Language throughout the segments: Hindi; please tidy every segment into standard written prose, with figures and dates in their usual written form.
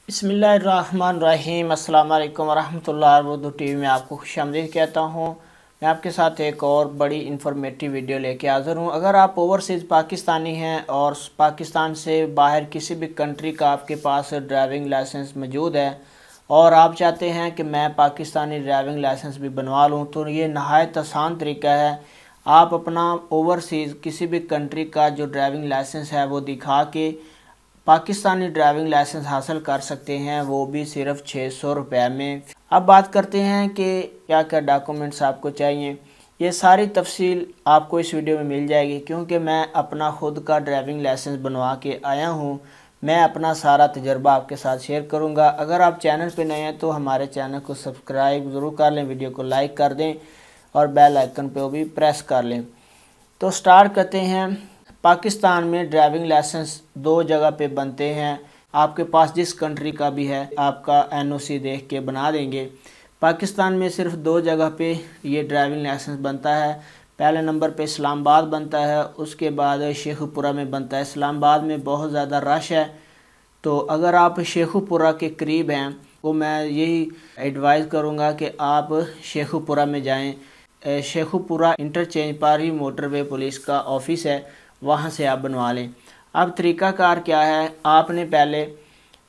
बिस्मिल्लाहिर्रहमानिर्रहीम। अस्सलाम वालेकुम वरहमतुल्लाहि वबरकातुहू। टीवी में आपको खुशामदीद कहता हूँ। मैं आपके साथ एक और बड़ी इन्फॉर्मेटिव वीडियो लेके हाज़िर हूँ। अगर आप ओवरसीज़ पाकिस्तानी हैं और पाकिस्तान से बाहर किसी भी कंट्री का आपके पास ड्राइविंग लाइसेंस मौजूद है और आप चाहते हैं कि मैं पाकिस्तानी ड्राइविंग लाइसेंस भी बनवा लूँ, तो ये नहायत आसान तरीका है। आप अपना ओवरसीज़ किसी भी कंट्री का जो ड्राइविंग लाइसेंस है वो दिखा के पाकिस्तानी ड्राइविंग लाइसेंस हासिल कर सकते हैं, वो भी सिर्फ 600 रुपये में। अब बात करते हैं कि क्या क्या डॉक्यूमेंट्स आपको चाहिए। ये सारी तफसील आपको इस वीडियो में मिल जाएगी, क्योंकि मैं अपना खुद का ड्राइविंग लाइसेंस बनवा के आया हूँ। मैं अपना सारा तजर्बा आपके साथ शेयर करूँगा। अगर आप चैनल पर नए हैं तो हमारे चैनल को सब्सक्राइब ज़रूर कर लें, वीडियो को लाइक कर दें और बेल आइकन पर भी प्रेस कर लें। तो स्टार्ट करते हैं। पाकिस्तान में ड्राइविंग लाइसेंस दो जगह पे बनते हैं। आपके पास जिस कंट्री का भी है आपका एनओसी देख के बना देंगे। पाकिस्तान में सिर्फ दो जगह पे ये ड्राइविंग लाइसेंस बनता है। पहले नंबर पे इस्लामाबाद बनता है, उसके बाद शेखुपुरा में बनता है। इस्लामाबाद में बहुत ज़्यादा रश है, तो अगर आप शेखुपुरा के करीब हैं तो मैं यही एडवाइस करूँगा कि आप शेखुपुरा में जाएँ। शेखुपुरा इंटरचेंज पर ही मोटरवे पुलिस का ऑफिस है, वहाँ से आप बनवा लें। अब तरीक़ाकार क्या है, आपने पहले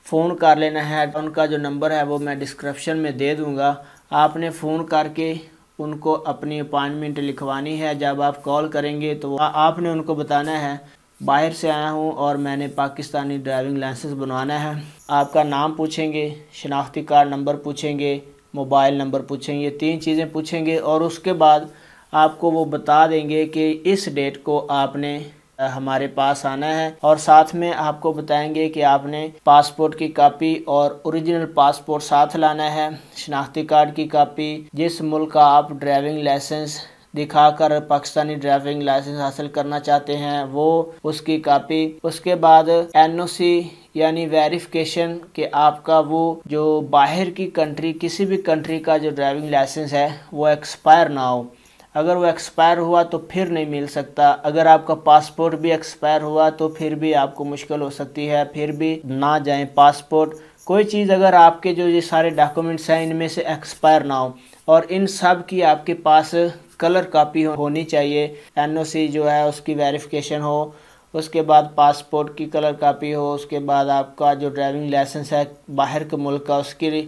फ़ोन कर लेना है। उनका जो नंबर है वो मैं डिस्क्रिप्शन में दे दूँगा। आपने फ़ोन करके उनको अपनी अपॉइंटमेंट लिखवानी है। जब आप कॉल करेंगे तो आपने उनको बताना है बाहर से आया हूँ और मैंने पाकिस्तानी ड्राइविंग लाइसेंस बनवाना है। आपका नाम पूछेंगे, शनाख्ती कार्ड नंबर पूछेंगे, मोबाइल नंबर पूछेंगे, ये तीन चीज़ें पूछेंगे और उसके बाद आपको वो बता देंगे कि इस डेट को आपने हमारे पास आना है। और साथ में आपको बताएंगे कि आपने पासपोर्ट की कॉपी और ओरिजिनल पासपोर्ट साथ लाना है, शनाख्ती कार्ड की कॉपी, जिस मुल्क का आप ड्राइविंग लाइसेंस दिखाकर पाकिस्तानी ड्राइविंग लाइसेंस हासिल करना चाहते हैं वो उसकी कॉपी। उसके बाद एनओसी यानी वेरिफिकेशन कि आपका वो जो बाहर की कंट्री किसी भी कंट्री का जो ड्राइविंग लाइसेंस है वो एक्सपायर ना हो। अगर वो एक्सपायर हुआ तो फिर नहीं मिल सकता। अगर आपका पासपोर्ट भी एक्सपायर हुआ तो फिर भी आपको मुश्किल हो सकती है, फिर भी ना जाएं। पासपोर्ट कोई चीज़ अगर आपके जो ये सारे डॉक्यूमेंट्स हैं इनमें से एक्सपायर ना हो और इन सब की आपके पास कलर कॉपी होनी चाहिए। एनओसी जो है उसकी वेरिफिकेशन हो, उसके बाद पासपोर्ट की कलर कॉपी हो, उसके बाद आपका जो ड्राइविंग लाइसेंस है बाहर के मुल्क का उसकी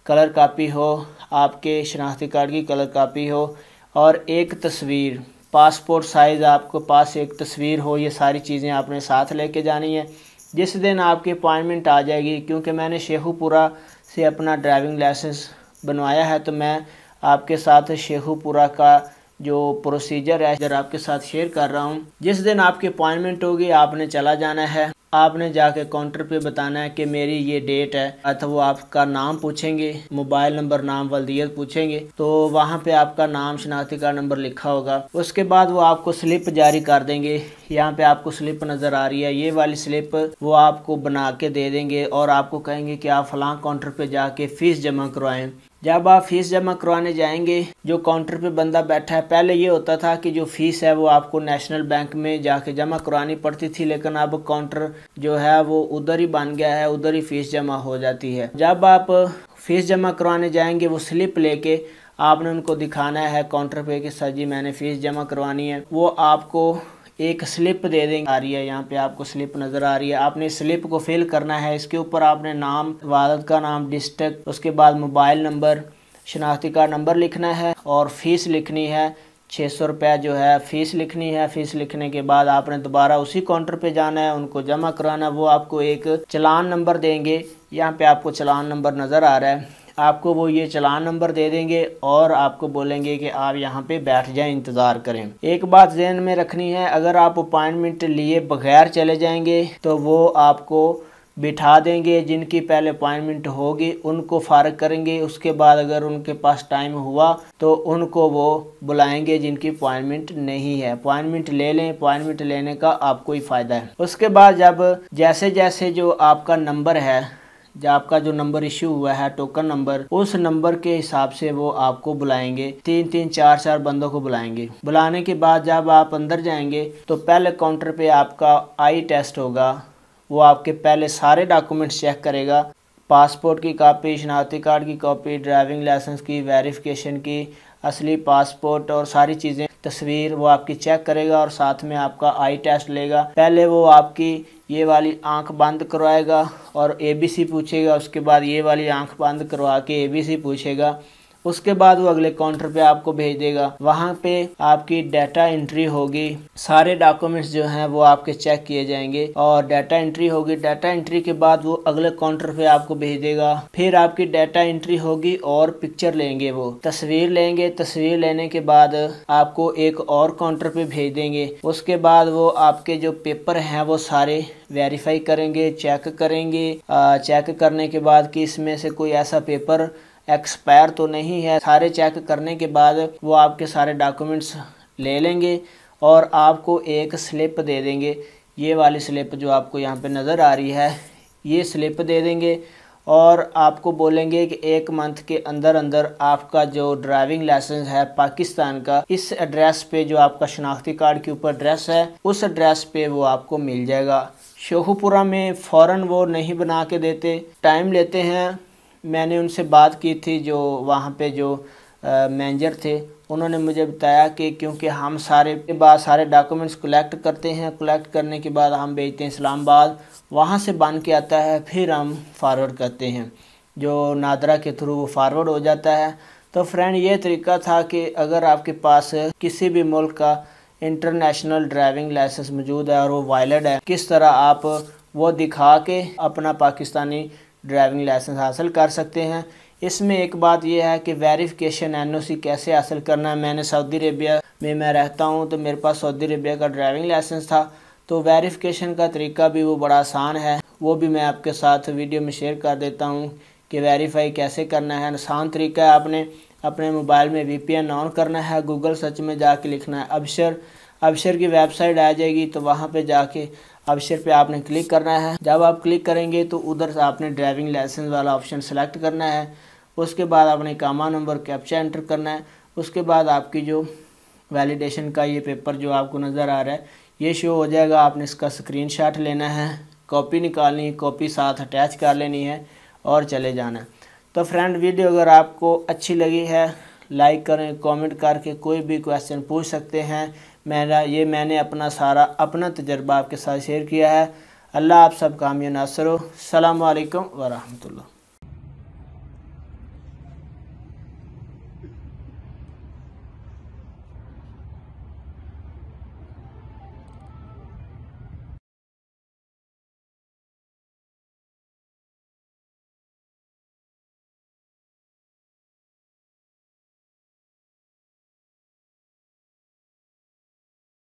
कलर कॉपी हो, आपके शनाख्ती कार्ड की कलर कॉपी हो और एक तस्वीर, पासपोर्ट साइज़ आपके पास एक तस्वीर हो। ये सारी चीज़ें आपने साथ लेके जानी है। जिस दिन आपकी अपॉइंटमेंट आ जाएगी, क्योंकि मैंने शेखुपुरा से अपना ड्राइविंग लाइसेंस बनवाया है तो मैं आपके साथ शेखुपुरा का जो प्रोसीजर है जरा आपके साथ शेयर कर रहा हूँ। जिस दिन आपकी अपॉइंटमेंट होगी आपने चला जाना है। आपने जाके काउंटर पे बताना है कि मेरी ये डेट है, अथवा वो आपका नाम पूछेंगे, मोबाइल नंबर, नाम, वल्दियत पूछेंगे, तो वहाँ पे आपका नाम, शनाख्ती कार्ड नंबर लिखा होगा। उसके बाद वो आपको स्लिप जारी कर देंगे। यहाँ पे आपको स्लिप नज़र आ रही है, ये वाली स्लिप वो आपको बना के दे देंगे और आपको कहेंगे कि आप फलां काउंटर पे जाके फ़ीस जमा करवाएं। जब आप फ़ीस जमा करवाने जाएंगे, जो काउंटर पे बंदा बैठा है, पहले ये होता था कि जो फ़ीस है वो आपको नेशनल बैंक में जाके जमा करवानी पड़ती थी, लेकिन अब काउंटर जो है वो उधर ही बन गया है, उधर ही फ़ीस जमा हो जाती है। जब आप फ़ीस जमा करवाने जाएंगे वो स्लिप लेके आपने उनको दिखाना है काउंटर पे कि सर जी मैंने फ़ीस जमा करवानी है। वो आपको एक स्लिप दे देंगे। आ रही है यहाँ पे आपको स्लिप नज़र आ रही है। आपने स्लिप को फिल करना है। इसके ऊपर आपने नाम, वालिद का नाम, डिस्ट्रिक्ट, उसके बाद मोबाइल नंबर, शनाख्ती कार्ड नंबर लिखना है और फ़ीस लिखनी है। 600 रुपये जो है फ़ीस लिखनी है। फ़ीस लिखने के बाद आपने दोबारा उसी काउंटर पे जाना है, उनको जमा कराना। वो आपको एक चलान नंबर देंगे। यहाँ पे आपको चलान नंबर नज़र आ रहा है। आपको वो ये चलान नंबर दे देंगे और आपको बोलेंगे कि आप यहाँ पे बैठ जाएं, इंतज़ार करें। एक बात ज़हन में रखनी है, अगर आप अपॉइंटमेंट लिए बगैर चले जाएंगे तो वो आपको बिठा देंगे। जिनकी पहले अपॉइंटमेंट होगी उनको फ़ारग करेंगे, उसके बाद अगर उनके पास टाइम हुआ तो उनको वो बुलाएंगे जिनकी अपॉइंटमेंट नहीं है। अपॉइंटमेंट ले लें, अपॉइंटमेंट लेने का आपको ही फ़ायदा है। उसके बाद जब जैसे जैसे जो आपका नंबर है, जो आपका जो नंबर इशू हुआ है, टोकन नंबर, उस नंबर के हिसाब से वो आपको बुलाएंगे। 3-3, 4-4 बंदों को बुलाएंगे। बुलाने के बाद जब आप अंदर जाएंगे तो पहले काउंटर पे आपका आई टेस्ट होगा। वो आपके पहले सारे डॉक्यूमेंट्स चेक करेगा, पासपोर्ट की कॉपी, शनाख्ती कार्ड की कॉपी, ड्राइविंग लाइसेंस की वेरिफिकेशन की, असली पासपोर्ट और सारी चीज़ें, तस्वीर वो आपकी चेक करेगा और साथ में आपका आई टेस्ट लेगा। पहले वो आपकी ये वाली आंख बंद करवाएगा और एबीसी पूछेगा, उसके बाद ये वाली आंख बंद करवा के एबीसी पूछेगा, उसके बाद वो अगले काउंटर पे आपको भेज देगा। वहाँ पे आपकी डाटा एंट्री होगी, सारे डॉक्यूमेंट्स जो हैं वो आपके चेक किए जाएंगे और डाटा एंट्री होगी। डाटा एंट्री के बाद वो अगले काउंटर पे आपको भेज देगा। फिर आपकी डाटा एंट्री होगी और पिक्चर लेंगे, वो तस्वीर लेंगे। तस्वीर लेने के बाद आपको एक और काउंटर पे भेज देंगे। उसके बाद वो आपके जो पेपर हैं वो सारे वेरीफाई करेंगे, चेक करेंगे। चेक करने के बाद कि इसमें से कोई ऐसा पेपर एक्सपायर तो नहीं है। सारे चेक करने के बाद वो आपके सारे डॉक्यूमेंट्स ले लेंगे और आपको एक स्लिप दे देंगे। ये वाली स्लिप जो आपको यहाँ पे नज़र आ रही है, ये स्लिप दे देंगे और आपको बोलेंगे कि 1 मंथ के अंदर अंदर आपका जो ड्राइविंग लाइसेंस है पाकिस्तान का, इस एड्रेस पे जो आपका शनाख्ती कार्ड के ऊपर एड्रेस है, उस एड्रेस पे वो आपको मिल जाएगा। शोखुपुरा में फ़ौरन वो नहीं बना के देते, टाइम लेते हैं। मैंने उनसे बात की थी, जो वहाँ पे जो मैनेजर थे, उन्होंने मुझे बताया कि क्योंकि हम सारे डॉक्यूमेंट्स कलेक्ट करते हैं, कलेक्ट करने के बाद हम भेजते हैं इस्लामाबाद, वहाँ से बन के आता है, फिर हम फॉरवर्ड करते हैं, जो नादरा के थ्रू वो फारवर्ड हो जाता है। तो फ्रेंड, ये तरीका था कि अगर आपके पास किसी भी मुल्क का इंटरनेशनल ड्राइविंग लाइसेंस मौजूद है और वो वैलिड है, किस तरह आप वो दिखा के अपना पाकिस्तानी ड्राइविंग लाइसेंस हासिल कर सकते हैं। इसमें एक बात यह है कि वेरिफिकेशन एनओसी कैसे हासिल करना है। मैंने सऊदी अरेबिया में मैं रहता हूं, तो मेरे पास सऊदी अरेबिया का ड्राइविंग लाइसेंस था, तो वेरिफिकेशन का तरीका भी वो बड़ा आसान है, वो भी मैं आपके साथ वीडियो में शेयर कर देता हूं कि वेरीफाई कैसे करना है। आसान तरीका है, आपने अपने मोबाइल में VPN ऑन करना है, गूगल सर्च में जाके लिखना है अबशर की वेबसाइट आ जाएगी, तो वहाँ पे जाके अबशर पे आपने क्लिक करना है। जब आप क्लिक करेंगे तो उधर से आपने ड्राइविंग लाइसेंस वाला ऑप्शन सेलेक्ट करना है। उसके बाद आपने इकामा नंबर कैप्चा एंटर करना है। उसके बाद आपकी जो वैलिडेशन का ये पेपर जो आपको नज़र आ रहा है ये शो हो जाएगा। आपने इसका स्क्रीनशॉट लेना है, कॉपी निकालनी, कॉपी साथ अटैच कर लेनी है और चले जाना है। तो फ्रेंड, वीडियो अगर आपको अच्छी लगी है लाइक करें, कमेंट करके कोई भी क्वेश्चन पूछ सकते हैं। मैंने अपना तजर्बा आपके साथ शेयर किया है। अल्लाह आप सब कामयाब नासर हो। अस्सलामु अलैकुम व रहमतुल्लाह।